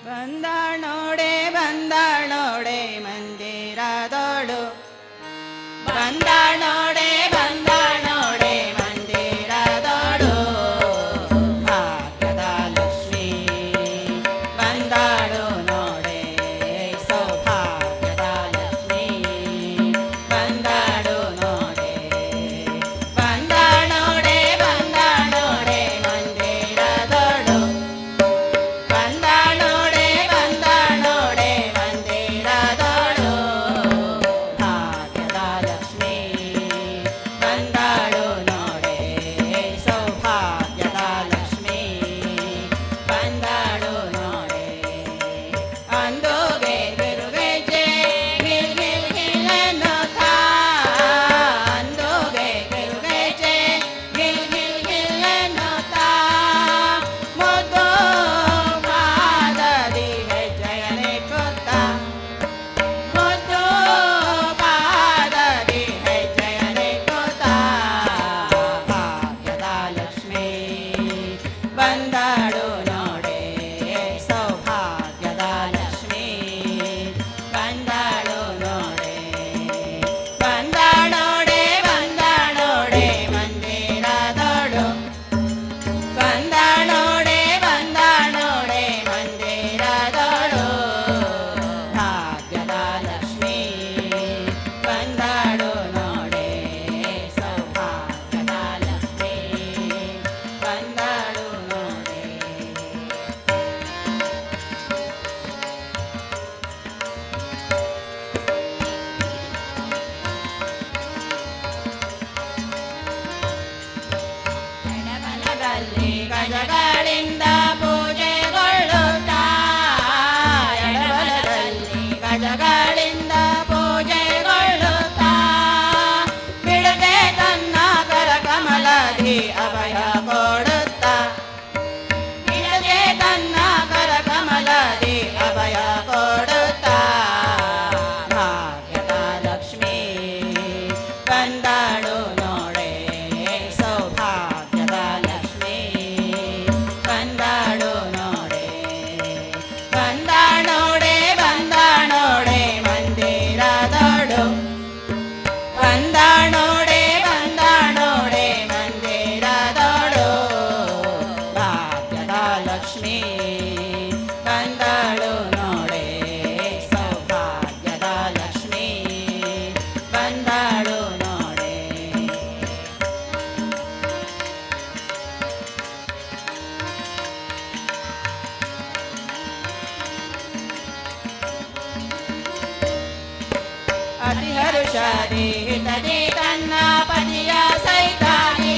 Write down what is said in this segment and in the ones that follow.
ಬಂದಾಳೋಡೆ ಬಂದಾಳೋಡೆ ಮಂದಿರದೋಳು ಬಂದಾಳೋಡೆ ಬಂದಾಳೋಡೆ ಮಂದಿರದೋಳು ಭಾಗ್ಯದ ಲಕ್ಷ್ಮೀ ಬಂದಾಳು ನೋಡೆ ಸೌಭಾಗ್ಯದ ಲಕ್ಷ್ಮೀ ಬಂದಾಳು ನೋಡೆ ಬಂದಾಳೋಡೆ ಬಂದಾಳೋಡೆ ಮಂದಿರದೋಳು ಬಂದಾಳೋಡೆ ಬಂದಾಳೋಡೆ ಮಂದಿರದೋಳು ಭಾಗ್ಯದ ಲಕ್ಷ್ಮೀ ಬಂದಾಳು ನೋಡೆ ಸೌಭಾಗ್ಯದ ಲಕ್ಷ್ಮೀ ಬಂದಾಳು ನೋಡೆ ಅಂದೋಗೆ ಬಿರುಗೆಜೆ ಗಿಲ್ ಗಿಲ್ ಗಿಲ್ ಎನ್ನುತ್ತಾ ಅಂದೋಗೆ ಬಿರುಗೆಜೆ ಗಿಲ್ ಗಿಲ್ ಗಿಲ್ ಎನ್ನುತ್ತಾ ಮುದ್ದು ಪಾದದಿ ಹೆಜ್ಜೆಯನೆ ಕೊತ್ತಾ ಮುದ್ದು ಪಾದದಿ ಹೆಜ್ಜೆಯನೆ ಕೊತ್ತಾ ಭಾಗ್ಯದ ಲಕ್ಷ್ಮೀ ಬಂದಾಳು ನೋಡೆ ಸೌಭಾಗ್ಯದ ಲಕ್ಷ್ಮೀ ಬಂದಾಳು ನೋಡೆ ಬಂದಾಳೋಡೆ ಬಂದಾಳೋಡೆ ಮಂದಿರದೋಳು ಬಂದಾಳೋಡೆ ಬಂದಾಳೋಡೆ ಮಂದಿರದೋಳು ಭಾಗ್ಯದ ಲಕ್ಷ್ಮೀ ಬಂದಾಳು ನೋಡೆ ಸೌಭಾಗ್ಯದ ಲಕ್ಷ್ಮೀ ಬಂದಾಳು ನೋಡೆ ಎಡಬಲದಲ್ಲಿ ಗಜಗಳಿಂದ ಪೂಜೆಗೊಳ್ಳುತ್ತಾ ಎಡಬಲದಲ್ಲಿ ಗಜಗಳಿಂದ ಪೂಜೆಗೊಳ್ಳುತ್ತಾ ಬಿಡದೆ ತನ್ನ ಕರಕಮಲದಿ ಅಭಯ ಕೊಡುತ್ತಾ ಬಿಡದೆ ತನ್ನ ಕರಕಮಲದಿ ಅಭಯ ಕೊಡುತ್ತಾ ಭಾಗ್ಯದ ಲಕ್ಷ್ಮೀ ಬಂದಾಳು ನೋಡೆ ಸೌಭಾಗ್ಯದ ಲಕ್ಷ್ಮೀ ಬಂದಾಳು ನೋಡೆ ಬಂದಾಳೋಡೆ ಬಂದಾಳೋಡೆ ಮಂದಿರದೋಳು ಬಂದಾಳೋಡೆ ಬಂದಾಳೋಡೆ ಮಂದಿರದೋಳು ಭಾಗ್ಯದ ಲಕ್ಷ್ಮೀ ಬಂದಾಳು ನೋಡೆ ಸೌಭಾಗ್ಯದ ಲಕ್ಷ್ಮೀ ಬಂದಾಳು ನೋಡೆ ಅತಿ ಹರುಷದಿ ಹಿತದಿ ತನ್ನ ಪತಿಯ ಸೈತಾನಿ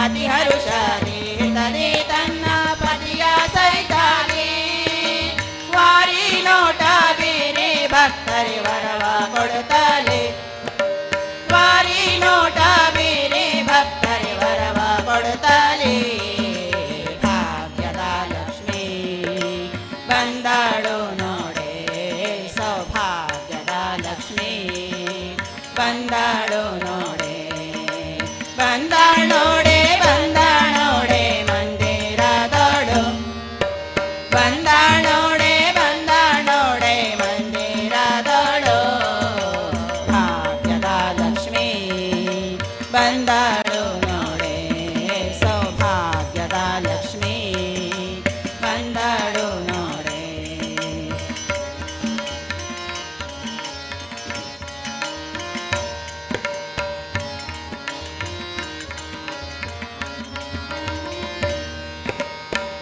ಅತಿ ಹರುಷದಿ ಹಿತದಿ ತನ್ನ ಪತಿಯ ಸೈತಾನಿ ವಾರಿ ನೋಟ ಬೀರಿ ಭಕ್ತರಿ ವರವ ಕೊಡುತ್ತಲೇ ವಾರಿ ನೋಟ ಬೀರಿ ಭಕ್ತರಿ ವರವ ಕೊಡುತ್ತಲೇ ಭಾಗ್ಯದ ಲಕ್ಷ್ಮೀ ಬಂದಾಳು ನೋಡೆ ಸೌಭಾಗ್ಯದ ಲಕ್ಷ್ಮೀ ಬಂದಾಳು ನೋಡೆ ಬಂದಾಳೋಡೆ ಬಂದಾಳೋಡೆ ಮಂದಿರದೋಳು ಬಂದಾಳೋಡೆ ಬಂದಾಳೋಡೆ ಮಂದಿರದೋಳು ಭಾಗ್ಯದ ಲಕ್ಷ್ಮೀ ಬಂದಾಳು ನೋಡೆ ಸೌಭಾಗ್ಯದ ಲಕ್ಷ್ಮೀ ಬಂದಾಳು ನೋಡೆ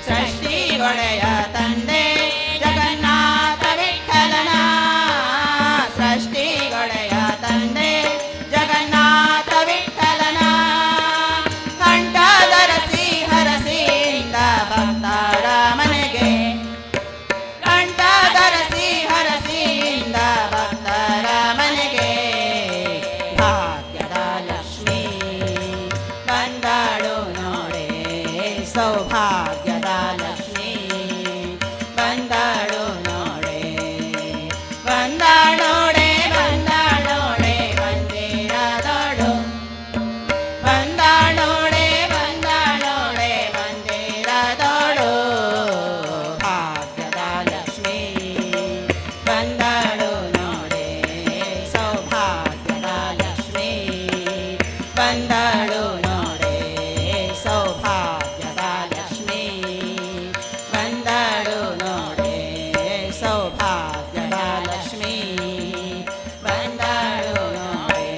ಸೃಷ್ಟಿಗೊಡೆಯ ತಂದೆ ಜಗನ್ನಾಥ ವಿಠಲನ ಸೃಷ್ಟಿಗೊಡೆಯ ತಂದೆ ಜಗನ್ನಾಥ ವಿಠಲನ ಕಂಠಧರಸಿ ಹರಸಿಯಿಂದ ಭಕ್ತರ ಮನೆಗೆ ಕಂಠಧರಸಿ ಹರಸಿಯಿಂದ ಭಕ್ತರ ಮನೆಗೆ ಭಾಗ್ಯದ ಲಕ್ಷ್ಮೀ ಬಂದಾಳು ನೋಡೆ ಸೌಭಾಗ್ಯದ ಲಕ್ಷ್ಮೀ ಬಂದಳು ನೋಡೆ ಸೌಭಾಗ್ಯದ ಲಕ್ಷ್ಮೀ ಬಂದಳು ನೋಡೆ ಸೌಭಾಗ್ಯದ ಲಕ್ಷ್ಮೀ ಬಂದಳು ನೋಡೆ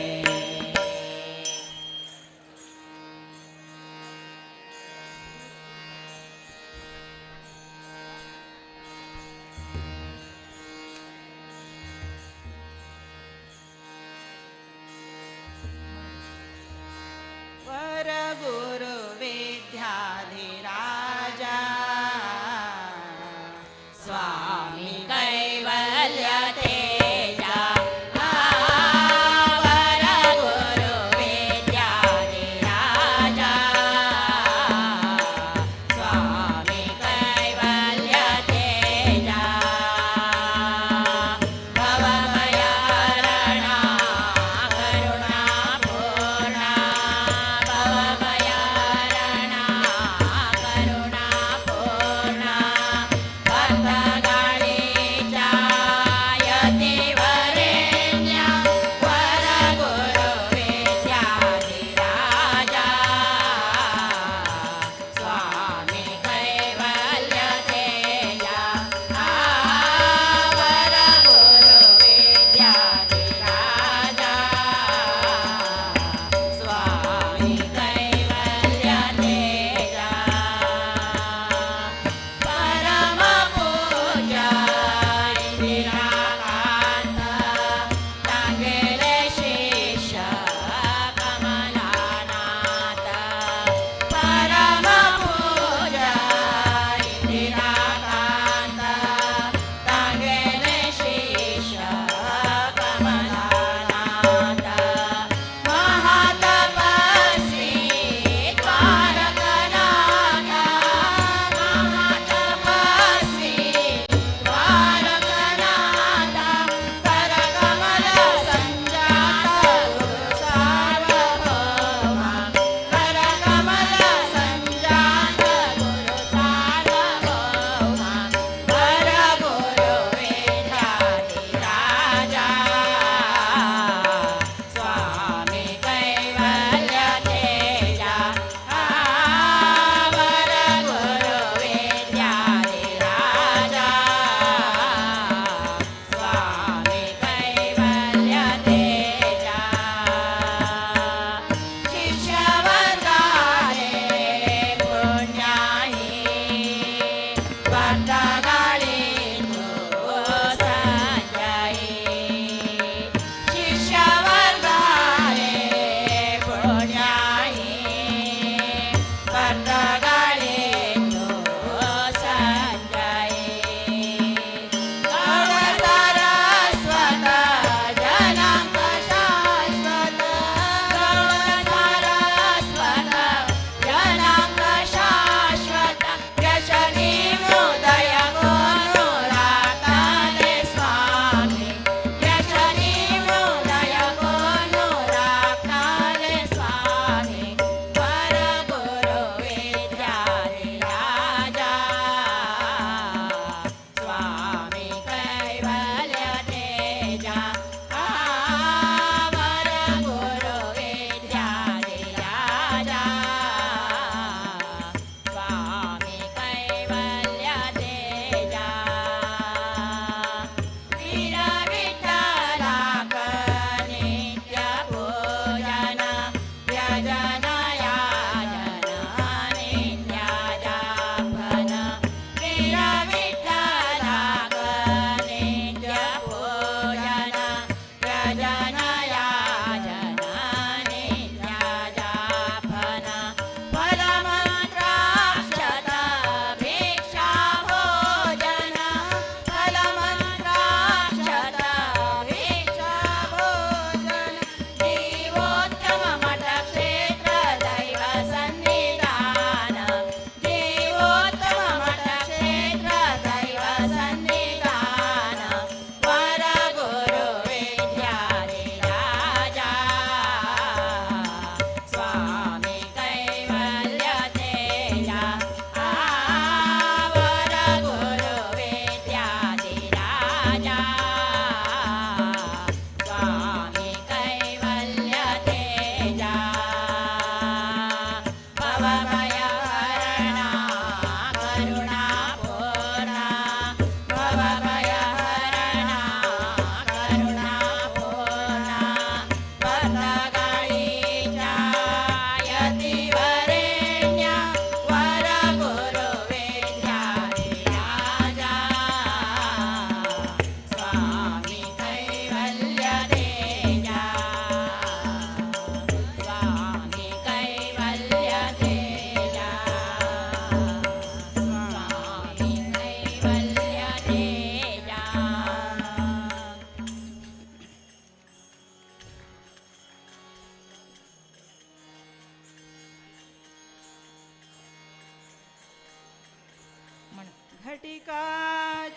घटिका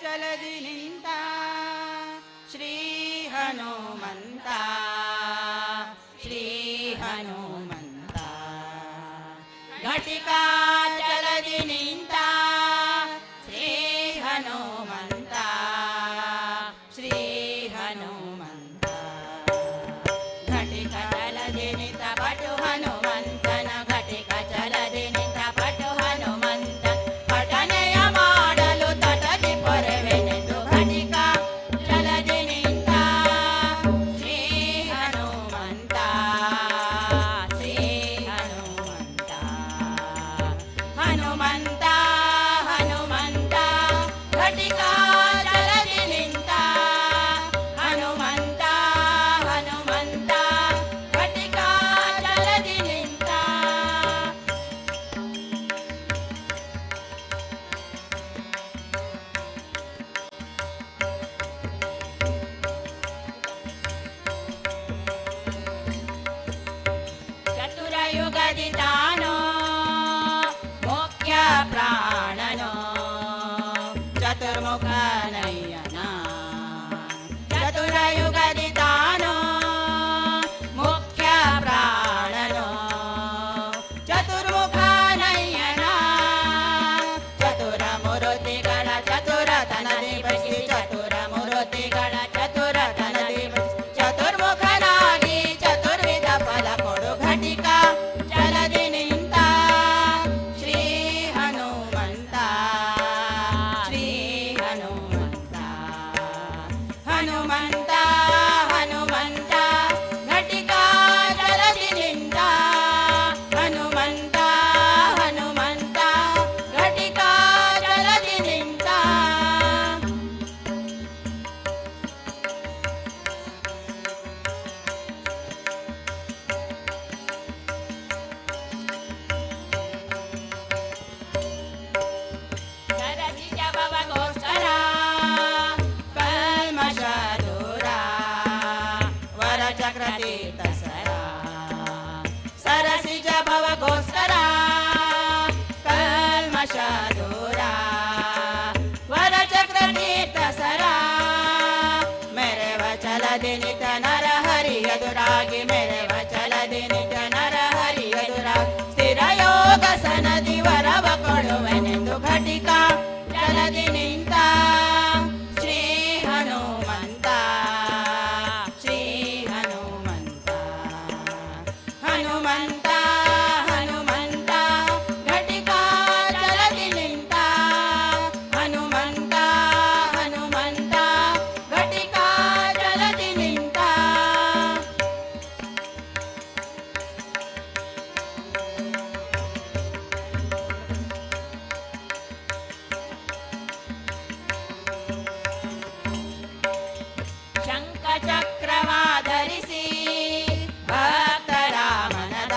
चलದಿ ನಿಂತ ಶ್ರೀ ಹನುಮಂತ ಶ್ರೀ ಹನುಮಂತ घटिका चलದಿ ನಿಂತ ಶ್ರೀ ಹನುಮಂತ ಶ್ರೀ ಹನುಮಂತ ಘಟಿಕ ಚಲದಿ ನಿಂತ ಪಟು ಹನುಮಂತನ ಘಟಿಕ ಚಲದಿ ನಿಂತ ಪಟು ಹನುಮಂತ ಪಠನೆಯ ಮಾಡಲು ತಟದಿ ಪೊರೆವೆನೆಂದು ಘಟಿಕ ಚಲದಿ ನಿಂತ ಶ್ರೀ ಹನುಮಂತ ಶ್ರೀ ಹನುಮಂತ ಹನುಮಂತ ಹನುಮಂತ ಘಟಿಕ ಚಲದಿ ನಿಂತ ಹನುಮಂತ ಹನುಮಂತ ಘಟಿಕ ಚಲದಿ ನಿಂತ ಚತುರಯುಗದಿ ತಾನೋ ಮುಖ್ಯ ಪ್ರಾಣನೋ ಚತುರ್ಮುಖ ನಯ್ಯನ ಚತುರಯುಗದಿ ತಾನೋ ಮುಖ್ಯ ಪ್ರಾಣನೋ ಚತುರ್ಮುಖ ನಯ್ಯನ ಚತುರ ಮೂರುತಿಗಳ ಚತುರತನದಿ ಬಸಿ ಚತುರ ಮೂರುತಿಗಳ ಚತುರತನದಿ ಬಸಿ ಚತುರ್ಮುಖನಾಗಿ ಚತುರ್ವಿಧ ಫಲ ಕೊಡು ಘಟಿಕ ಚಲದಿ ನಿಂತ ಶ್ರೀ ಹನುಮಂತ ಶ್ರೀ ಹನುಮಂತ ಹನುಮಂತ ಹನುಮಂತ ಘಟಿಕ ಚಲದಿ ನಿಂತ ಹನುಮಂತ ಹನುಮಂತ ಘಟಿಕ ಚಲದಿ ನಿಂತ ಸರಸಿಜ ಭವಗೋಸ್ಕರ ಕಲ್ಮಷ ದೂರ ವರಚಕ್ರ ತೀರ್ಥ ಸರ ಸರಸಿಜ ಭವಗೋಸ್ಕರ ಕಲ್ಮಷ ದೂರ ವರಚಕ್ರ ತೀರ್ಥ ಸರ ಮೆರೆವ ಚಲದಿ ನಿತ ನರ ಹರಿ ಎದುರಾಗಿ ಮೆರೆವ ಚಲದಿ ನಿತ ನರ ಹರಿ ಎದುರಾಗಿ ಸ್ಥಿರ ಯೋಗ ಸನದಿ ವರವ ಕೊಡುವೆನೆಂದು ಘಟಿಕ ಚಲದಿ ನಿಂತ ಶ್ರೀ ಹನುಮಂತ ಶ್ರೀ ಹನುಮಂತ ಹನುಮಂತ ಹನುಮಂತ ಘಟಿಕ ಚಲದಿ ನಿಂತ ಹನುಮಂತ ಹನುಮಂತ ಘಟಿಕ ಚಲದಿ ನಿಂತ ಶಂಖ ಚಕ್ರವಾಧರಿಸಿ ಭಕ್ತರ ಮನದ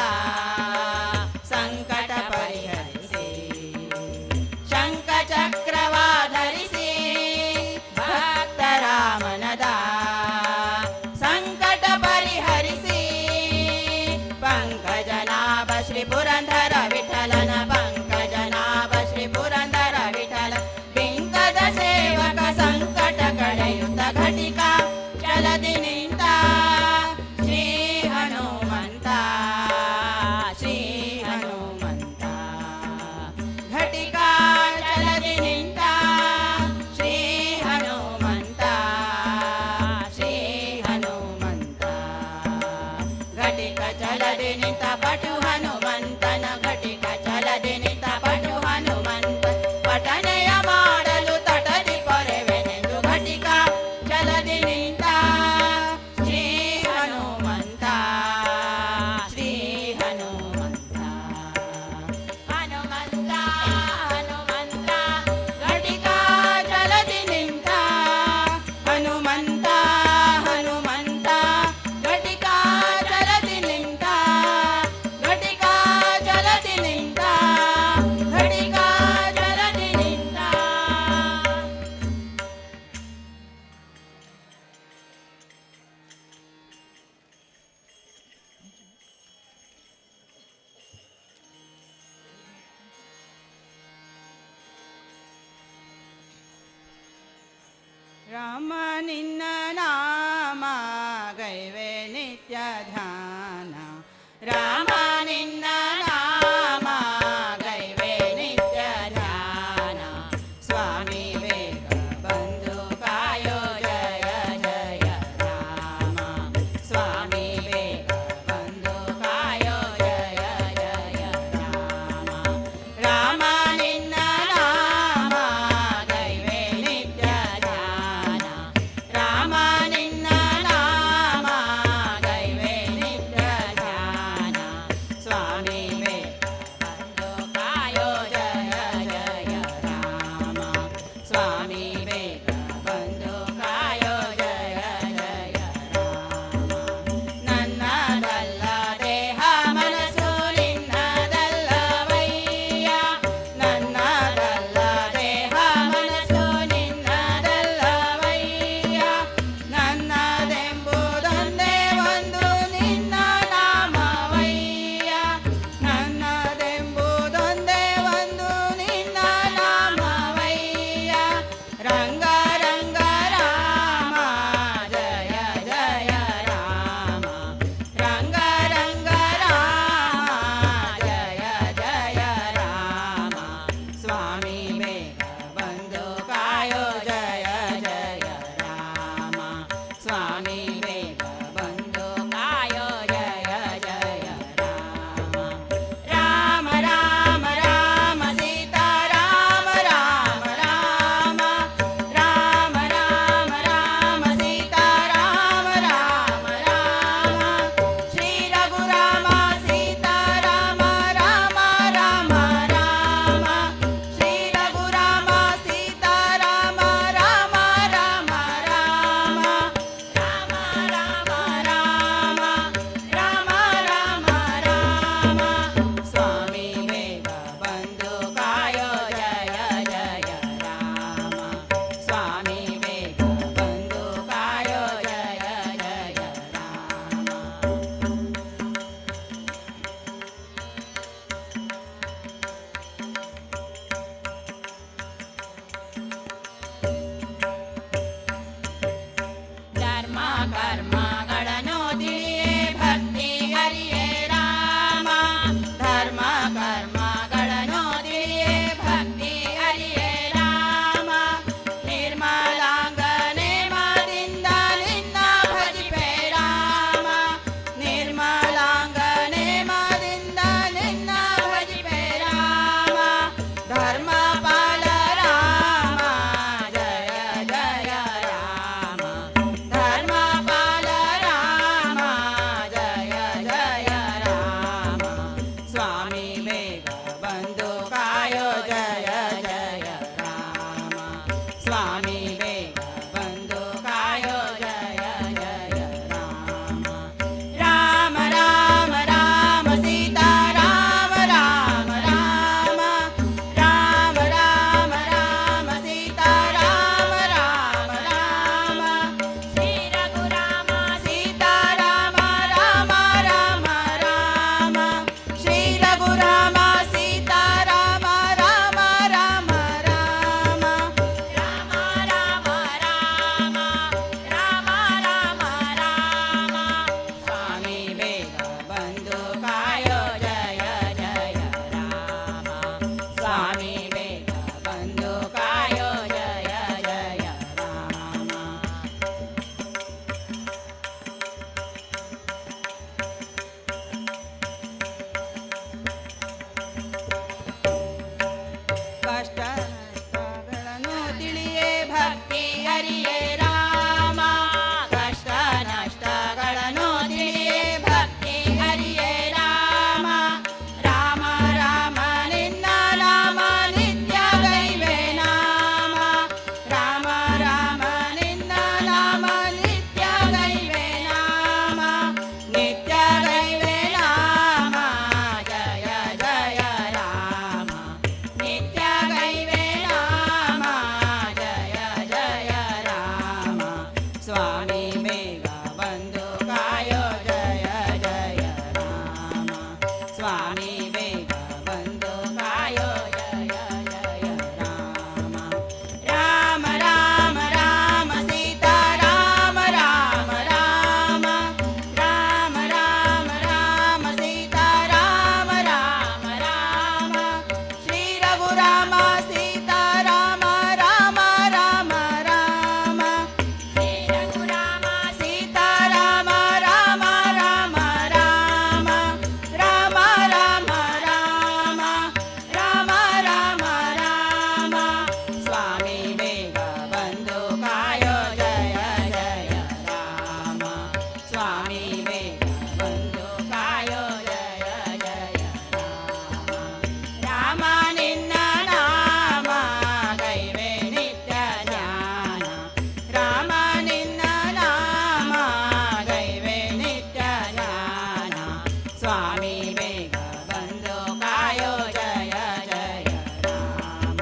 ರಾಮ ನಿನ್ನ ನಾಮ ಗೈವೆ ನಿತ್ಯ ಧ್ಯಾನ ರಾಮ ನಿನ್ನ ನಾಮ ಗೈವೆ ನಿತ್ಯ ಧ್ಯಾನ ಸ್ವಾಮಿ ವೇಗ ಬಂದು ಕಾಯೋ ಜಯ ಜಯ ರಾಮ ಸ್ವಾಮಿ ವೇಗ ಬಂದು ಕಾಯೋ ಜಯ ಜಯ ರಾಮ ರಾಮ ನಿನ್ನ ನಾಮ ಗೈವೆ ನಿತ್ಯ ಧ್ಯಾನ ರಾಮ ನಿನ್ನ ನಾಮ ಗೈವೆ ನಿತ್ಯ ಧ್ಯಾನ ಸ್ವಾಮಿ ವೇಗ ಬಂದು ಕಾಯೋ ಜಯ ಜಯ ರಾಮ ಸ್ವಾಮಿ ವೇಗ ಬಂದು ಕಾಯೋ ಜಯ ಜಯ ರಾಮ ನನ್ನದಲ್ಲ ದೇಹ ಮನಸ್ಸು ನಿನ್ನದಲ್ಲವಯ್ಯ ನನ್ನದಲ್ಲ ದೇಹ ಮನಸ್ಸು ನಿನ್ನದಲ್ಲವಯ್ಯ ನನ್ನದೆಂಬುದೊಂದೇ ಒಂದು ನಿನ್ನ ನಾಮವಯ್ಯ ನನ್ನದೆಂಬುದೊಂದೇ ಒಂದು ನಿನ್ನ ನಾಮವಯ್ಯ ರಂಗ ರಂಗ ರಾಮ ಜಯ ಜಯ ರಾಮ ರಂಗ ರಂಗ ರಾಮ ಜಯ ಜಯ ರಾಮ ಸ್ವಾಮಿ ಬೇಗ ಬಂದು ಕಾಯೋ ಜಯ ಜಯ ರಾಮ ಸ್ವಾಮಿ ಬೇಗ ಬಂದು ಕಾಯೋ ಜಯ ಜಯ ರಾಮ ರಾಮ ರಾಮ ಸೀತಾ ರಾಮ ರಾಮ ರಾಮ ರಾಮ ರಾಮ ರಾಮ ಸೀತಾ ರಾಮ ರಾಮ ರಾಮ ಶ್ರೀ ರಘುರಾಮ ಸೀತಾ ರಾಮ ರಾಮ ರಾಮ ರಾಮ ಶ್ರೀ ರಘುರಾಮ ಸೀತಾ ರಾಮ ರಾಮ ರಾಮ ರಾಮ ರಾಮ ರಾಮ ರಾಮ ರಾಮ ರಾಮ ಸ್ವಾಮಿ ಬೇಗ ಬಂದು ಕಾಯೋ ಜಯ ಜಯ ರಾಮ ಸ್ವಾಮಿ ಬೇಗ ಬಂದು ಕಾಯೋ ಜಯ ಜಯ ರಾಮ ಧರ್ಮ ಕರ್ಮಗಳನ್ನು ತಿಳಿಯೇ ಭಕ್ತಿ ಹರಿಯೇ ರಾಮ ಧರ್ಮ ಕರ್ಮಗಳನ್ನು ತಿಳಿಯೇ ಭಕ್ತಿ ಹರಿಯೇ ರಾಮ ನಿರ್ಮಲಾಂಗನೆ ಮಾದಿಂದ ನಿನ್ನ ಭಜಿಪೆ ರಾಮ ನಿರ್ಮಲಾಂಗನೆ ಮಾದಿಂದ ನಿನ್ನ ಭಜಿಪೆ ರಾಮ ಧರ್ಮ ಪಾಲ ರಾಮ ಜಯ ಜಯ ರಾಮ ಧರ್ಮ ಪಾಲ ರಾಮ ಜಯ ಜಯ ರಾಮ ಸ್ವಾಮಿ ಬೇಗ ಬಂದು ಕಾಯೋ ಜಯ ಜಯ ರಾಮ ಸ್ವಾಮಿ ಬೇಗ ಬಂದು ಕಾಯೋ ಜಯ ಜಯ ರಾಮ ರಾಮ ರಾಮ ಸೀತಾ ರಾಮ ರಾಮ ರಾಮ ರಾಮ ರಾಮ ರಾಮ ಸೀತಾ ರಾಮ ರಾಮ ರಾಮ ಶ್ರೀ ರಘುರಾಮ ಸೀತಾ ರಾಮ ರಾಮ ರಾಮ ರಾಮ ಶ್ರೀ ರಘುರಾಮ ಸೀತಾ ರಾಮ ರಾಮ ರಾಮ ರಾಮ ರಾಮ ರಾಮ ರಾಮ ರಾಮ ರಾಮ ರಾಮ ಸ್ವಾಮಿ ಬೇಗ ಬಂದು ಕಾಯೋ ಜಯ ಜಯ ರಾಮ ಸ್ವಾಮಿ ಬೇಗ ಬಂದು ಕಾಯೋ ಜಯ ಜಯ ರಾಮ ಕಷ್ಟ ನಷ್ಟಗಳನ್ನು ತಿಳಿಯೇ ಭಕ್ತಿ ಹರಿಯೇ ರಾಮ ಕಷ್ಟ ನಷ್ಟಗಳನ್ನು ತಿಳಿಯೇ ಭಕ್ತಿ ಹರಿಯೇ ರಾಮ ರಾಮ ರಾಮ ನಿನ್ನ ನಾಮ ನಿತ್ಯ ಗೈವೆ ನಾಮ ರಾಮ ರಾಮ ನಿನ್ನ ನಾಮ ನಿತ್ಯ ಗೈವೆ ನಾಮ ನಿತ್ಯ ಗೈವೆ ನಾಮ ಜಯ ಜಯ ರಾಮ ನಿತ್ಯ ಗೈವೆ ನಾಮ ಜಯ ಜಯ ರಾಮ ಸ್ವಾಮಿ ಬೇಗ ಬಂದು ಕಾಯೋ ಜಯ ಜಯ ರಾಮ ಸ್ವಾಮಿ ಬೇಗ ಬಂದು ಕಾಯೋ ಜಯ ಜಯ ರಾಮ ರಾಮ ರಾಮ ರಾಮ ಬೇಗ ಬಂದು ಕಾಯೋ ಜಯ ಜಯ ರಾಮ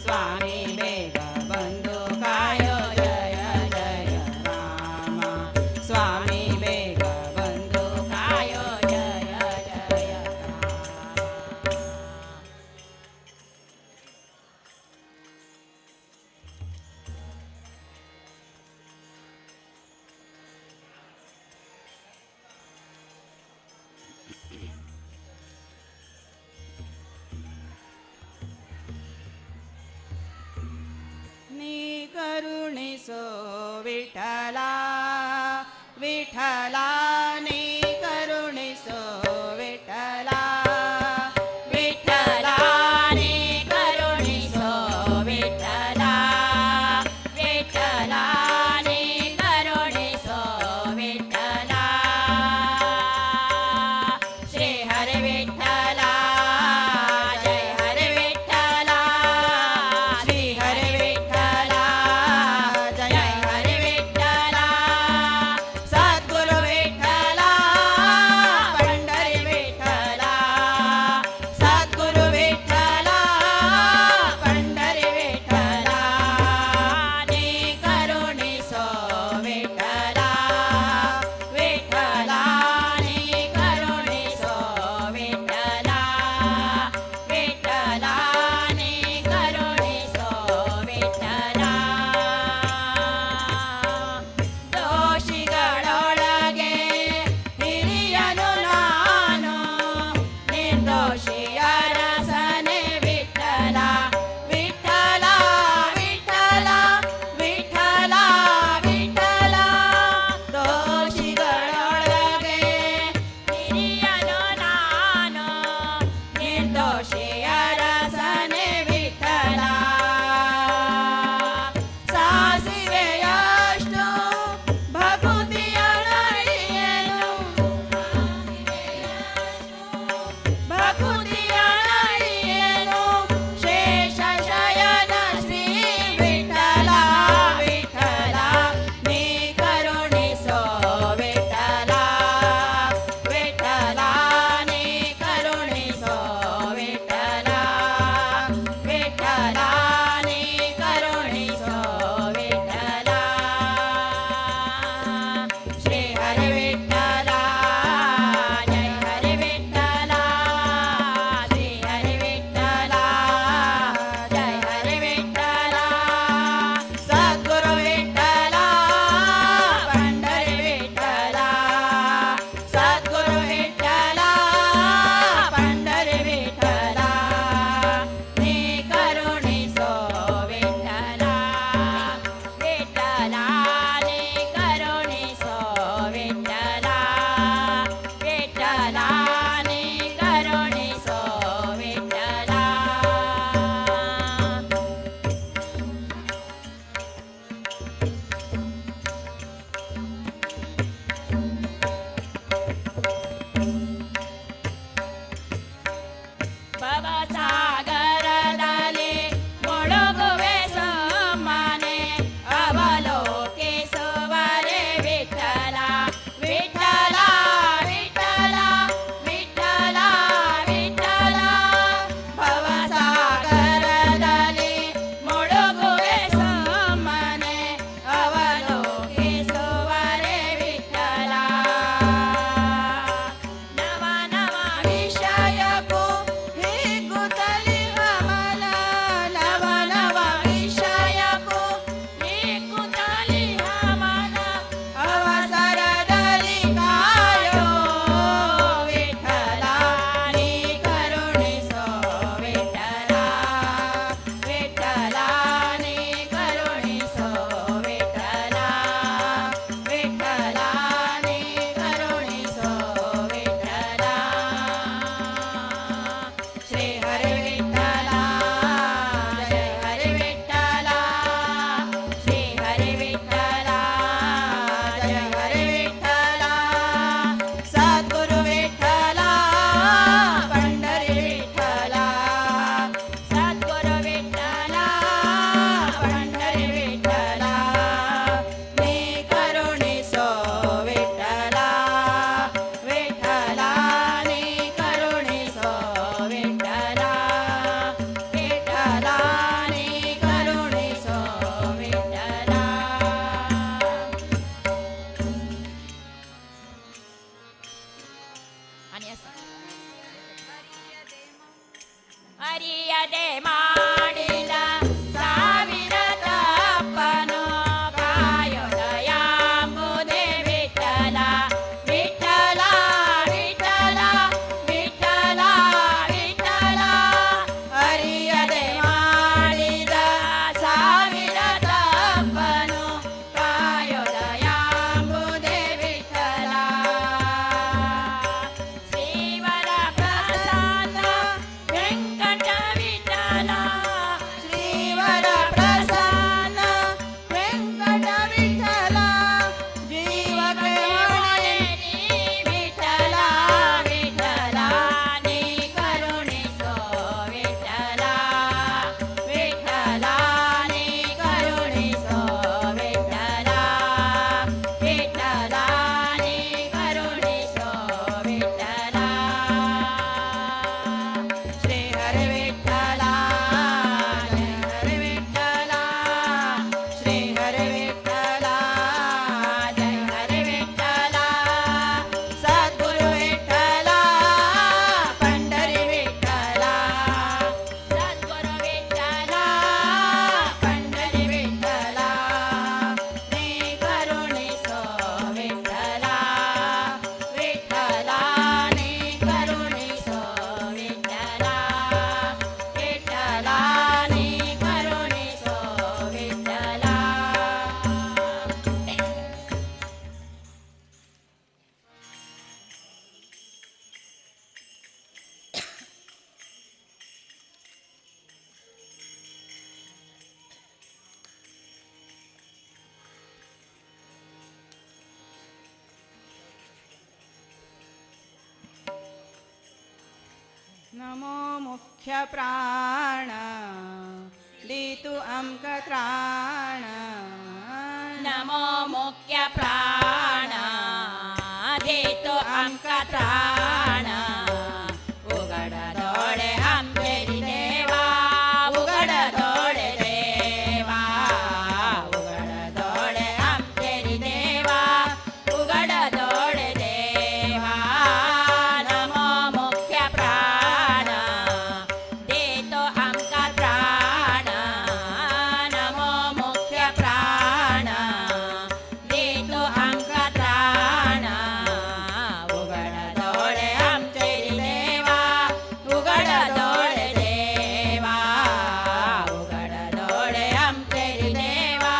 ಸ್ವಾಮಿ ಬೇಗ ಬಂದು ಕಾಯೋ ಜಯ ಜಯ ರಾಮ ಸ್ವಾಮಿ ಬೇಗ ಬಂದು ಕಾಯೋ ಜಯ ಜಯ ರಾಮ ನೀ ಕರುಣಿಸೋ ವಿಠಲ ವಿಠಲ ನೀ ಕರುಣಿಸೋ ವಿಠಲ ವಿಠಲ ನೀ ಕರುಣಿಸೋ ವಿಠಲ ವಿಠಲ ನೀ ಕರುಣಿಸೋ ವಿಠಲ ಶ್ರೀ ಹರಿ ವಿಠಲ ಜಯ ಹರಿ ವಿಠಲ ಶ್ರೀ ಹರಿ ವಿಠಲ ಜಯ ಹರಿ ವಿಠಲ ಸದ್ಗುರು ವಿಠಲ ಪಂಡರಿ ವಿಠಲ ಸದ್ಗುರು ವಿಠಲ ಪಂಡರಿ ವಿಠಲ ನೀ ಕರುಣಿಸೋ ವಿಠಲ ವಿಠಲ ನೀ ಕರುಣಿಸೋ ವಿಠಲ ವಿಠಲ ನೀ ಕರುಣಿಸೋ ವಿಠಲ ದೋಷಿಗಳೊಳಗೆ ಹಿರಿಯನು ನಾನು ನಿರ್ದೋಷಿಯ ರಸನೆ ವಿಠಲ ವಿಠಲ ವಿಠಲ ವಿಠಲ ವಿಠಲ ದೋಷಿಗಳೊಳಗೆ ಹಿರಿಯನು ನಾನು ನಿರ್ದೋಷಿಯ ರಸನೆ ವಿಠಲ ಸಾಸಿವೆಯಷ್ಟು ಭಕುತಿಯೊಳರಿಯನು ಭಕುತಿ ಹರಿಯದೆ ಮಾಡಿದ ಸಾವಿರ ತಪ್ಪನು ಕಾಯೋ ದಯಾಂಬುದೇ ವಿಠಲ ವಿಠಲ ವಿಠಲ ವಿಠಲ ವಿಠಲ ಹರಿಯದೆ ಮಾಡಿದ ಸಾವಿರ ತಪ್ಪನು ಕಾಯೋ ದಯಾಂಬುದೇ ವಿಠಲ ಶ್ರೀವರ ಪ್ರಸಾದ ವೆಂಕಟ ವಿಠಲ ಶ್ರೀವರ ಪ್ರಸಾದ ವೆಂಕಟ ವಿಠಲ ಜೀವಕ್ಕೆ ಹೊಣೆ ನೀ ವಿಠಲ ವಿಠಲ ನೀ ಕರುಣಿಸೋ ವಿಠಲ ವಿಠಲ ನೀ ಕರುಣಿಸೋ ವಿಠಲ ವಿಠಲ ನೀ ಕರುಣಿಸೋ ವಿಠಲ ಶ್ರೀ ಹರಿ ವಿಠಲ ಜಯ ಹರಿ ವಿಠಲ ಶ್ರೀ ಹರಿ ವಿಠಲ ಜಯ ಹರಿ ವಿಠಲ ಸದ್ಗುರು ವಿಠಲ ಪಂಡರಿ ವಿಠಲ ಸದ್ಗುರು ವಿಠಲ ಪಂಡರಿ ವಿಠಲ ನೀ ಕರುಣಿಸೋ ವಿಠಲ ವಿಠಲ ನೀ ಕರುಣಿಸೋ ವಿಠಲ ವಿಠಲ ನೀ ಕರುಣಿಸೋ ವಿಠಲ नमो मुख्य प्राण दितु अंक त्राण नमो मुख्य प्राण देतो आमका त्राण उघड डोळे आमचेरी देवा उघड डोळे देवा उघड डोळे आमचेरी देवा उघड डोळे देवा नमो मुख्य प्राण देतो आमका त्राण नमो मुख्य प्राण देतो आमका त्राण उघड डोळे आमचेरी देवा उघड डोळे देवा उघड डोळे आमचेरी देवा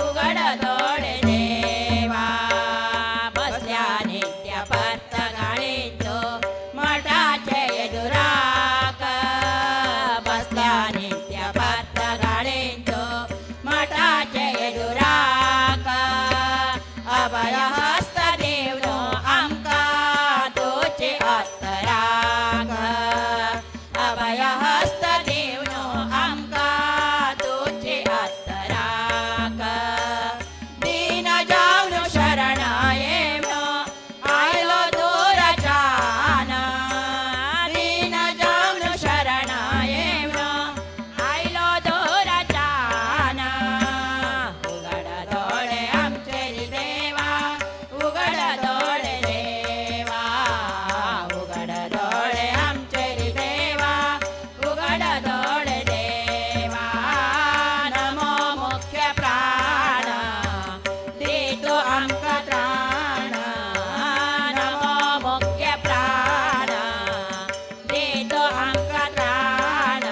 उघड डोळे देवा बसल्या नित्य पत्त गाळीतो मठाचे एदुराक बसल्या नित्य पत्त गाळीतो मठाचे एदुराक अभय हस्त देवनो आमका तोचे अत्तराक अभय हस्त देवनो आमका तोचे अत्तराक दीन जावनो शरणायेवनो आयलो दूरच्यान दीन जावनो शरणायेवनो आयलो दूरच्यान उघड डोळे आमचेरी देवा उघड डोळे देवा उघड डोळे आमचेरी देवा उघड डोळे देवा नमो मुख्य प्राण देतो आमका त्राण नमो मुख्य प्राण देतो आमका त्राण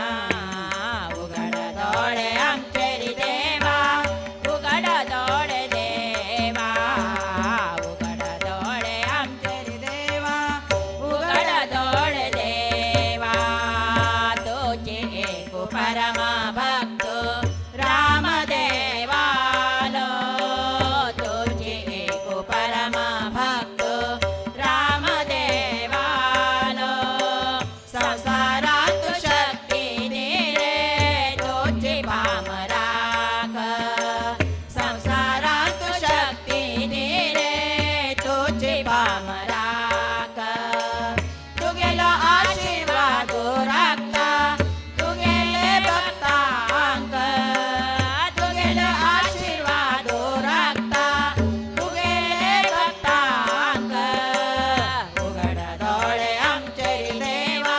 उघड डोळे आमचेरी देवा उघड डोळे देवा उघड डोळे आमचेरी देवा उघड डोळे देवा तोचे एक परम भक्त रामदेवालो तोचे एक परम भक्त रामदेवालो संसारात शक्ती दे रे तोचे भामराक संसारात शक्ती दे रे तोचे भामराक तुगेलो आशीर्वाद राखता तुगेले भक्तांक तुगेलो आशीर्वाद राखता तुगेले भक्तांक उघड डोळे आमचेरी देवा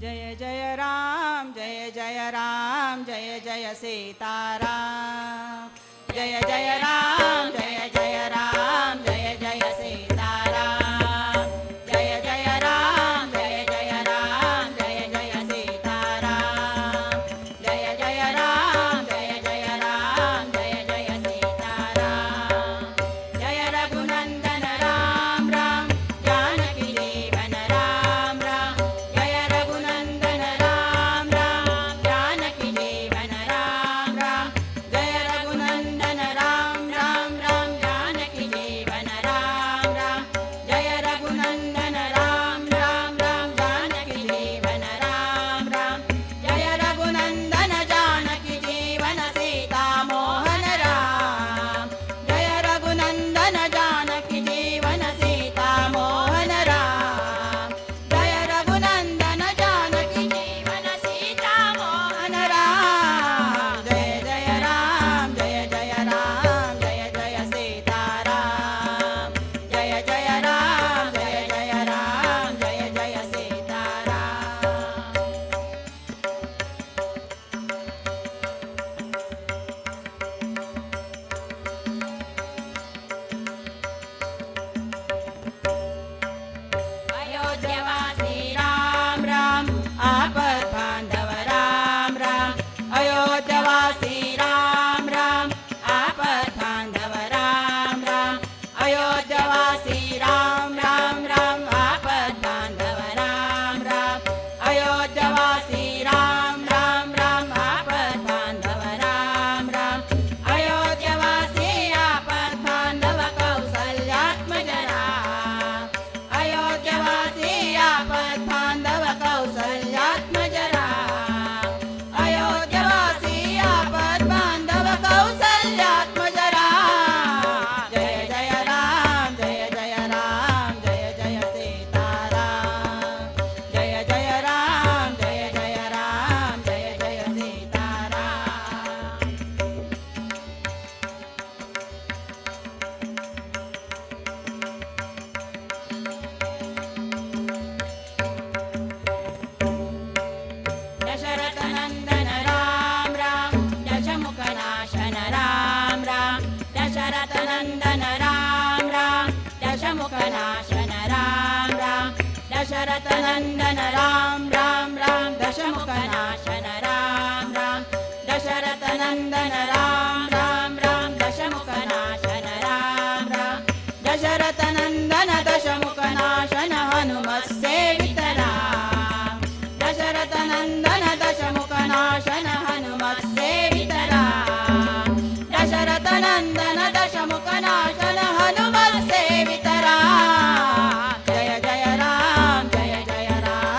जय जय राम जय जय राम जय जय सीताराम जय जय राम जय जय राम जय जय सीताराम जय जय राम जय जय राम जय जय सीताराम जय जय राम जय जय राम जय जय सीताराम जय रघुनंदन राम राम जानकी जीवन राम राम जय रघुनंदन राम राम जानकी जीवन राम राम जय रघुनंदन राम राम राम जानकी जीवन राम राम जय रघुनंदन राम राम राम जानकी जीवन राम राम जय रघुनंदन जानकी जीवन सीता मोहन राम जय रघुनंदन जानकी जीवन सीता मोहन राम जय रघुनंदन जानकी जीवन सीता मोहन राम जय जय राम जय जय राम जय जय सीताराम जय जय राम जय जय राम जय जय सीताराम अयोध्यवासी राम राम आपद बांधव राम राम अयोध्यवासी राम राम आपद बांधव राम राम अयोध्यवासी राम राम राम आपद बांधव राम राम अयोध्यवासी राम राम राम आपद बांधव राम राम अयोध्यवासी आपद बांधव कौसल्यात्मज राम अयोध्यवासी आपद बांधव कौसल्यात्मज राम अयोध्यवासी आपद बांधव कौसल्यात्मज राम जय जय राम जय जय राम जय जय सीताराम जय जय राम जय जय राम जय जय सीताराम दशरथ नंदन राम राम दशमुख नाशन राम राम दशरथ नंदन राम राम दशमुख नाशन राम राम दशरथ नंदन राम राम राम दशमुख नाशन राम राम दशरथ नंदन राम राम राम दशमुख नाशन राम राम दशरथ नंदन दशमुख नाशन हनुमत सेवित राम दशरथ नंदन दशमुख नाशन हनुमत सेवित राम दशरथ नंदन दशमुख नाशन हनुमत सेवित राम जय जय राम जय जय राम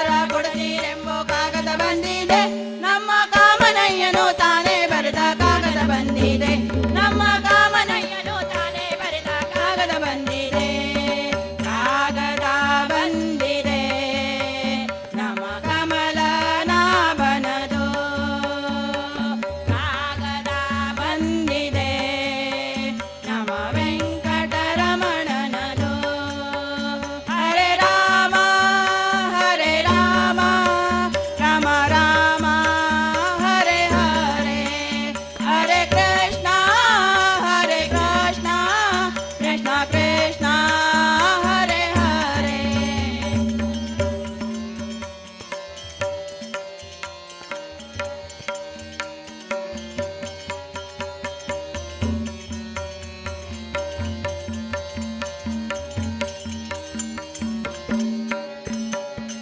ಉತ್ತರ ಕೊಡುತ್ತೀರೆಂಬೋ ಕಾಗದ ಬಂದಿದೆ ನಮ್ಮ ಕಾಮನಯ್ಯನು ತಾನೇ ಬರೆದ ಕಾಗದ ಬಂದಿದೆ ನಮ್ಮ ಕಾಮನಯ್ಯನು ತಾನೇ ಬರೆದ ಕಾಗದ ಬಂದಿದೆ ಕಾಗದ ಬಂದಿದೆ ನಮ್ಮ ಕಮಲನಾಭನದು ಕಾಗದ ಬಂದಿದೆ ನಮ್ಮ ವೆಂಕಟರಮಣನದು ಹರೇ ರಾಮ ರಾಮ ರಾಮ ಹರೇ ಹರೇ ಹರೇ ಕೃಷ್ಣ ಕೃಷ್ಣ ಕೃಷ್ಣ ಹರೇ ಹರೇ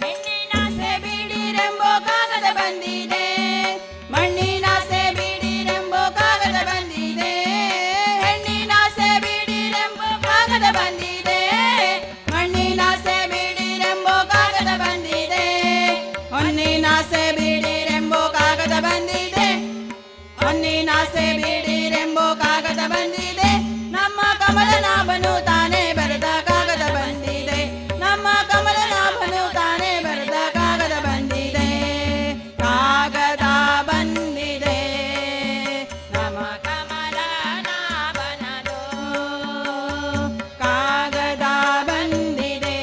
ಹೆಣ್ಣಿನಾಸೆ ಬಿಡಿರೆಂಬೋ ಕಾಗದ ಬಂದಿದೆ ಮಣ್ಣಿನಾಸೆ ಬಿಡಿರೆಂಬೋ ಕಾಗದ ಬಂದಿದೆ ಹೆಣ್ಣಿನಾಸೆ ಬಿಡಿರೆಂಬೋ ಕಾಗದ ಬಂದಿದೆ ಮಣ್ಣಿನಾಸೆ ಬಿಡಿರೆಂಬೋ ಕಾಗದ ಬಂದಿದೆ ಹೊನ್ನಿನಾಸೆ ಬಿಡಿರೆಂಬೋ ಕಾಗದ ಬಂದಿದೆ ಹೊನ್ನಿನಾಸೆ ಬಿಡಿರೆಂಬೋ ಕಾಗದ ಬಂದಿದೆ ನಮ್ಮ ಕಮಲನಾಭನು ತಾನೇ ಬರೆದ ಕಾಗದ ಬಂದಿದೆ ನಮ್ಮ ಕಮಲನಾಭನು ತಾನೇ ಬರೆದ ಕಾಗದ ಬಂದಿದೆ ಕಾಗದ ಬಂದಿದೆ ನಮ್ಮ ಕಮಲನಾಭನದು ಕಾಗದ ಬಂದಿದೆ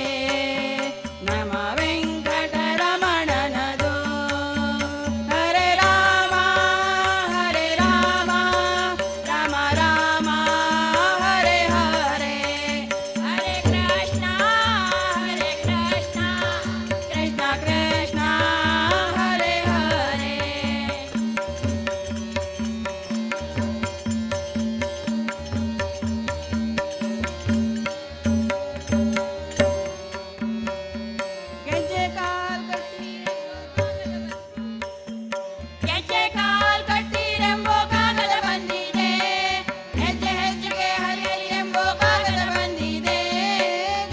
ನಮ್ಮ ವೆಂಕಟರಮಣನದು ಹರೇ ರಾಮ ರಾಮ ರಾಮ ಹರೇ ಹರೇ ಹರೇ ಕೃಷ್ಣ ಕೃಷ್ಣ ಕೃಷ್ಣ ಹರೇ ಹರೇ ಗೆಜ್ಜೆ ಕಾಲ್ ಗೆಜ್ಜೆ ಕಾಲ್ ಕಟ್ಟಿರೆಂಬೋ ಕಾಗದ ಬಂದಿದೆ ಹೆಜ್ಜೆ ಹೆಜ್ಜೆಗೆ ಹರಿಹರಿ ಎಂಬೋ ಕಾಗದ ಬಂದಿದೆ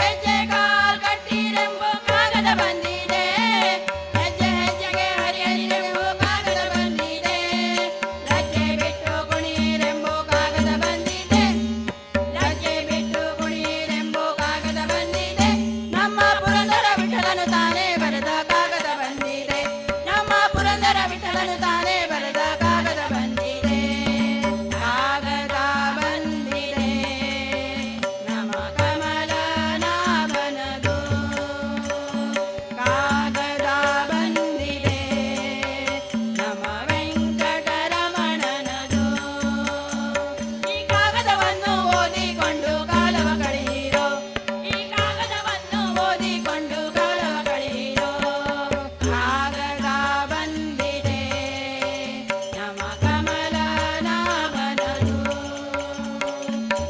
ಗೆಜ್ಜೆ ಕಾಲ್ ಕಟ್ಟಿರೆಂಬೋ ಕಾಗದ ಬಂದಿದೆ ಹೆಜ್ಜೆ ಹೆಜ್ಜೆಗೆ ಹರಿಹರಿ ಎಂಬೋ ಕಾಗದ ಬಂದಿದೆ ಲಜ್ಜೆ ಬಿಟ್ಟು ಕುಣಿರೆಂಬೋ ಕಾಗದ ಬಂದಿದೆ ಲಜ್ಜೆ ಬಿಟ್ಟು ಕುಣಿರೆಂಬೋ ಕಾಗದ ಬಂದಿದೆ ನಮ್ಮ ಪುರಂದರ ವಿಠಲನು ತಾನೇ ಬರೆದ ಕಾಗದ ಬಂದಿದೆ ನಮ್ಮ ಪುರಂದರ ವಿಠಲನು ತಾನೇ ಬರೆದ ಕಾಗದ ಬಂದಿದೆ ಕಾಗದ ಬಂದಿದೆ ನಮ್ಮ ಕಮಲನಾಭನದು ಕಾಗದ ಬಂದಿದೆ ನಮ್ಮ ವೆಂಕಟರಮಣನದು ಈ ಕಾಗದವನ್ನು ಓದಿಕೊಂಡು ಕಾಲವ ಕಳೆಯಿರೋ ಈ ಕಾಗದವನ್ನು ಓದಿಕೊಂಡು ಕಾಲವ ಕಳೆಯಿರೋ ಕಾಗದ ಬಂದಿದೆ ನಮ್ಮ ಕಮಲನಾಭನದು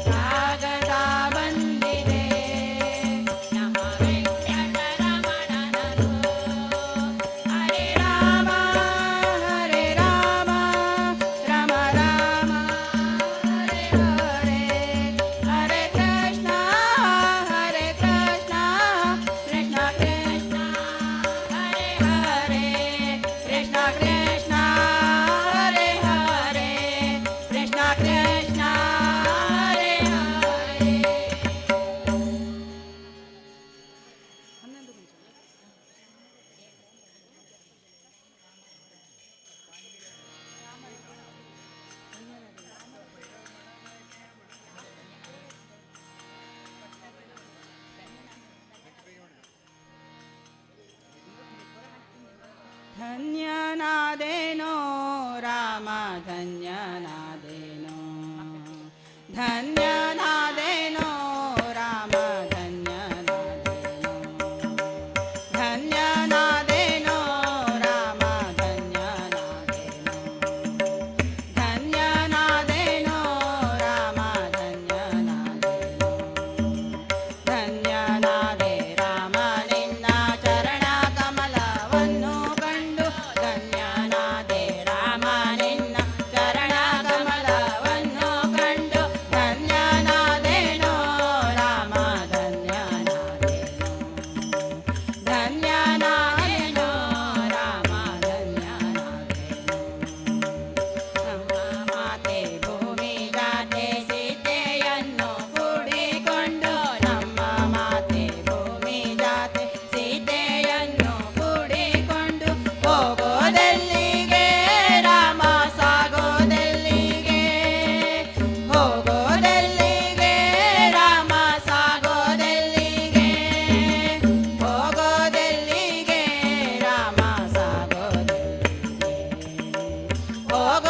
ಕಾಗದ ಬಂದಿದೆ ನಮ್ಮ ವೆಂಕಟರಮಣನದು ಹರೇ ರಾಮ ರಾಮ ರಾಮ ಹರೇ ಹರೇ ಹರೇ ಕೃಷ್ಣ ಕೃಷ್ಣ ಕೃಷ್ಣ ಹರೇ ಹರೇ ಕೃಷ್ಣ ಕೃಷ್ಣ ಹರೇ ಹರೇ ಕೃಷ್ಣ ಕೃಷ್ಣ ಹರೇ ಹರೇ ಧನ್ಯನಾದೇನೋ ರಾಮ ಧನ್ಯನಾದೇನೋ ಧನ್ಯನಾದೇನೋ ರಾಮ ಧನ್ಯನಾದೇನೋ ಧನ್ಯನಾದೇನೋ ರಾಮ ಧನ್ಯನಾದೇನೋ ಧನ್ಯನಾದೇನೋ ರಾಮ ಧನ್ಯನಾದೇನೋ ಧನ್ಯನಾದೆ ರಾಮ ನಿನ್ನ ಚರಣ ಕಮಲವನ್ನು ಕಂಡು ಧನ್ಯನಾದೆ ರಾಮ ನಿನ್ನ ಚರಣ ಕಮಲವನ್ನು ಕಂಡು ಧನ್ಯನಾದೆ ಹೋಗೋ